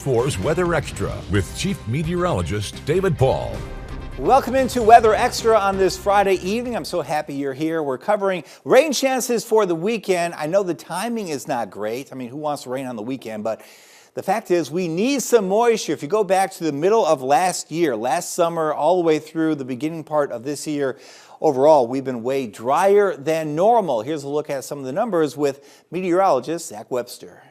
News4's Weather Extra with Chief Meteorologist David Paul. Welcome into Weather Extra on this Friday evening. I'm so happy you're here. We're covering rain chances for the weekend. I know the timing is not great. I mean, who wants rain on the weekend? But the fact is we need some moisture. If you go back to the middle of last year, last summer, all the way through the beginning part of this year, overall, we've been way drier than normal. Here's a look at some of the numbers with meteorologist Zach Webster.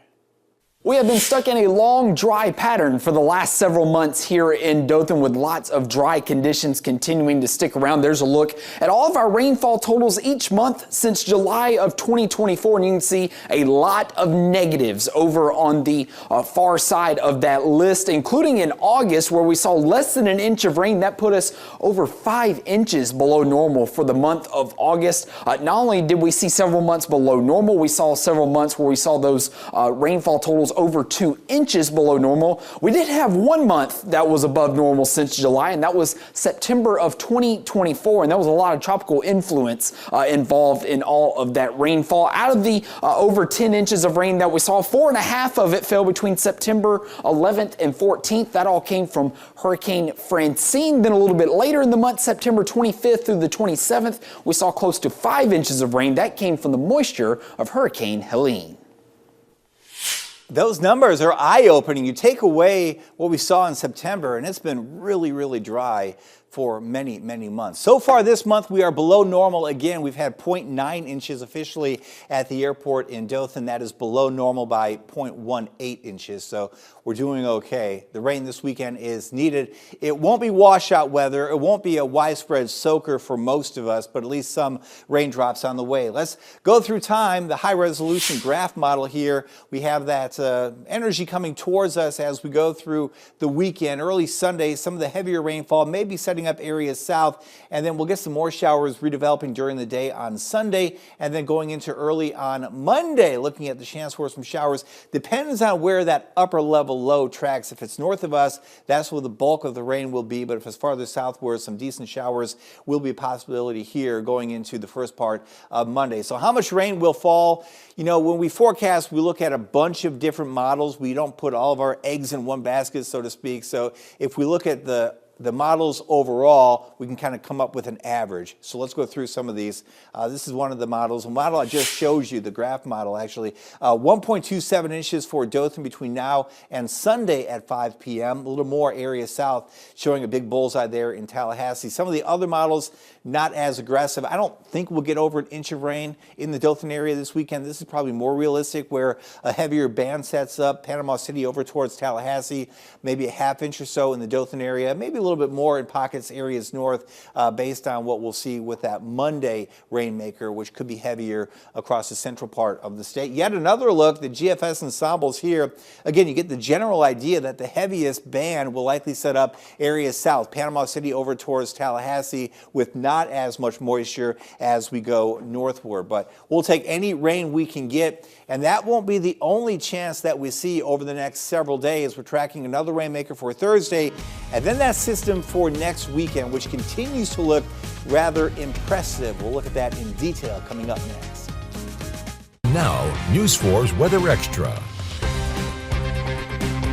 We have been stuck in a long, dry pattern for the last several months here in Dothan, with lots of dry conditions continuing to stick around. There's a look at all of our rainfall totals each month since July of 2024, and you can see a lot of negatives over on the far side of that list, including in August, where we saw less than an inch of rain. That put us over 5 inches below normal for the month of August. Not only did we see several months below normal, we saw several months where we saw those rainfall totals over 2 inches below normal. We did have 1 month that was above normal since July, and that was September of 2024, and that was a lot of tropical influence involved in all of that rainfall. Out of the over 10 inches of rain that we saw, 4.5 of it fell between September 11th and 14th. That all came from Hurricane Francine. Then a little bit later in the month, September 25th through the 27th, we saw close to 5 inches of rain. That came from the moisture of Hurricane Helene. Those numbers are eye-opening. You take away what we saw in September, and it's been really, really dry for many, many months. So far this month, we are below normal again. We've had 0.9 inches officially at the airport in Dothan. That is below normal by 0.18 inches, so we're doing okay. The rain this weekend is needed. It won't be washout weather. It won't be a widespread soaker for most of us, but at least some raindrops on the way. Let's go through time. The high-resolution graph model here. We have that energy coming towards us as we go through the weekend. Early Sunday, some of the heavier rainfall may be setting up areas south, and then we'll get some more showers redeveloping during the day on Sunday, and then going into early on Monday, looking at the chance for some showers. Depends on where that upper level low tracks. If it's north of us, that's where the bulk of the rain will be, but if it's farther southward, some decent showers will be a possibility here going into the first part of Monday. So how much rain will fall? You know, when we forecast, we look at a bunch of different models. We don't put all of our eggs in one basket, so to speak. So if we look at the models overall, we can kind of come up with an average. So let's go through some of these. This is one of the models. The model I just showed you, the graph model actually, 1.27 inches for Dothan between now and Sunday at 5 p.m. A little more area south, showing a big bullseye there in Tallahassee. Some of the other models, not as aggressive. I don't think we'll get over an inch of rain in the Dothan area this weekend. This is probably more realistic, where a heavier band sets up, Panama City over towards Tallahassee, maybe a half inch or so in the Dothan area, maybe a little bit more in pockets, areas north, based on what we'll see with that Monday rainmaker, which could be heavier across the central part of the state. Yet another look, the GFS ensembles here. Again, you get the general idea that the heaviest band will likely set up areas south, Panama City over towards Tallahassee, with not as much moisture as we go northward. But we'll take any rain we can get, and that won't be the only chance that we see over the next several days. We're tracking another rainmaker for Thursday, and then that system for next weekend, which continues to look rather impressive. We'll look at that in detail coming up next. Now, News4's Weather Extra.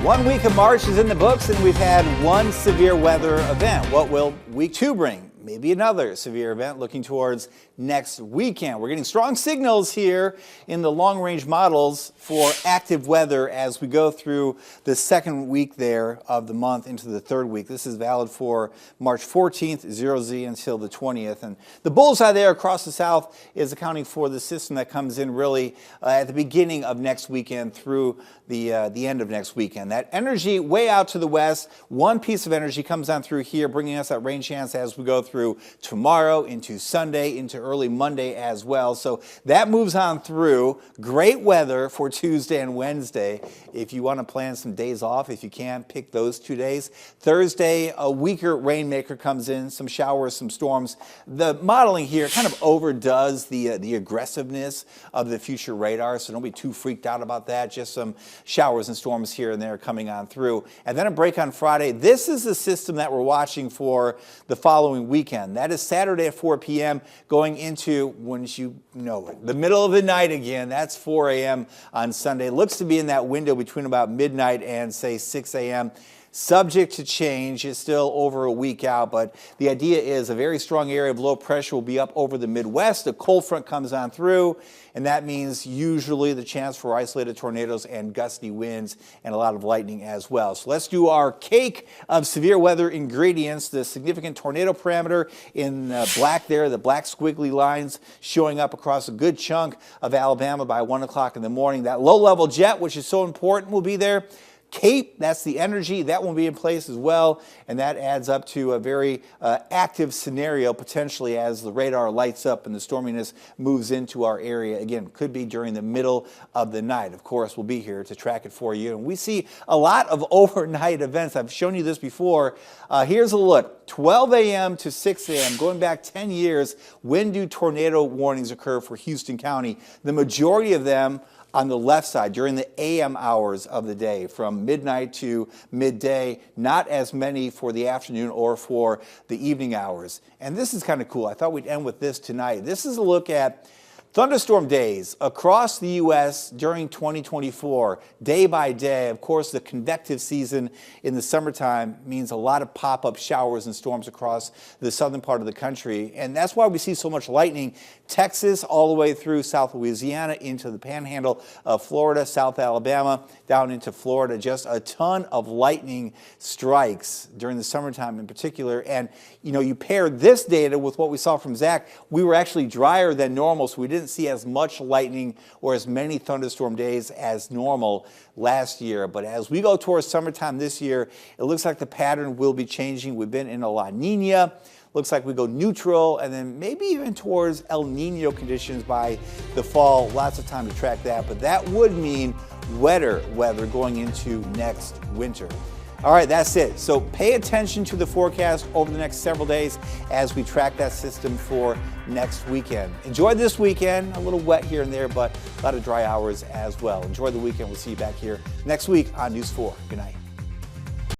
1 week of March is in the books, and we've had one severe weather event. What will week 2 bring? Maybe another severe event looking towards next weekend. We're getting strong signals here in the long-range models for active weather as we go through the second week there of the month into the third week. This is valid for March 14th, 0Z until the 20th. And the bullseye there across the south is accounting for the system that comes in really at the beginning of next weekend through the end of next weekend. That energy way out to the west, one piece of energy comes on through here, bringing us that rain chance as we go through tomorrow into Sunday, into early Monday as well. So that moves on through. Great weather for Tuesday and Wednesday. If you want to plan some days off, if you can, pick those 2 days. Thursday, a weaker rainmaker comes in, some showers, some storms. The modeling here kind of overdoes the aggressiveness of the future radar, so don't be too freaked out about that. Just some showers and storms here and there coming on through. And then a break on Friday. This is the system that we're watching for the following week. weekend. That is Saturday at 4 p.m. going into, once you know it, the middle of the night again. That's 4 a.m. on Sunday. Looks to be in that window between about midnight and, say, 6 a.m. Subject to change. It's still over a week out, but the idea is a very strong area of low pressure will be up over the Midwest. A cold front comes on through, and that means usually the chance for isolated tornadoes and gusty winds and a lot of lightning as well. So let's do our cake of severe weather ingredients. The significant tornado parameter in black there, the black squiggly lines showing up across a good chunk of Alabama by 1 o'clock in the morning. That low-level jet, which is so important, will be there. Cape, that's the energy, that will be in place as well, and that adds up to a very active scenario potentially as the radar lights up and the storminess moves into our area. Again, could be during the middle of the night. Of course, we'll be here to track it for you, and we see a lot of overnight events. I've shown you this before. Here's a look. 12 a.m. to 6 a.m., going back 10 years, when do tornado warnings occur for Houston County? The majority of them on the left side during the AM hours of the day, from midnight to midday, not as many for the afternoon or for the evening hours. And this is kind of cool. I thought we'd end with this tonight. This is a look at thunderstorm days across the U.S. during 2024, day by day. Of course, the convective season in the summertime means a lot of pop-up showers and storms across the southern part of the country. And that's why we see so much lightning. Texas all the way through South Louisiana into the panhandle of Florida, South Alabama, down into Florida. Just a ton of lightning strikes during the summertime in particular. And, you know, you pair this data with what we saw from Zach, we were actually drier than normal, so we didn't see as much lightning or as many thunderstorm days as normal last year. But as we go towards summertime this year, it looks like the pattern will be changing. We've been in a La Nina. Looks like we go neutral and then maybe even towards El Nino conditions by the fall. Lots of time to track that, but that would mean wetter weather going into next winter. All right, that's it. So pay attention to the forecast over the next several days as we track that system for next weekend. Enjoy this weekend. A little wet here and there, but a lot of dry hours as well. Enjoy the weekend. We'll see you back here next week on News 4. Good night.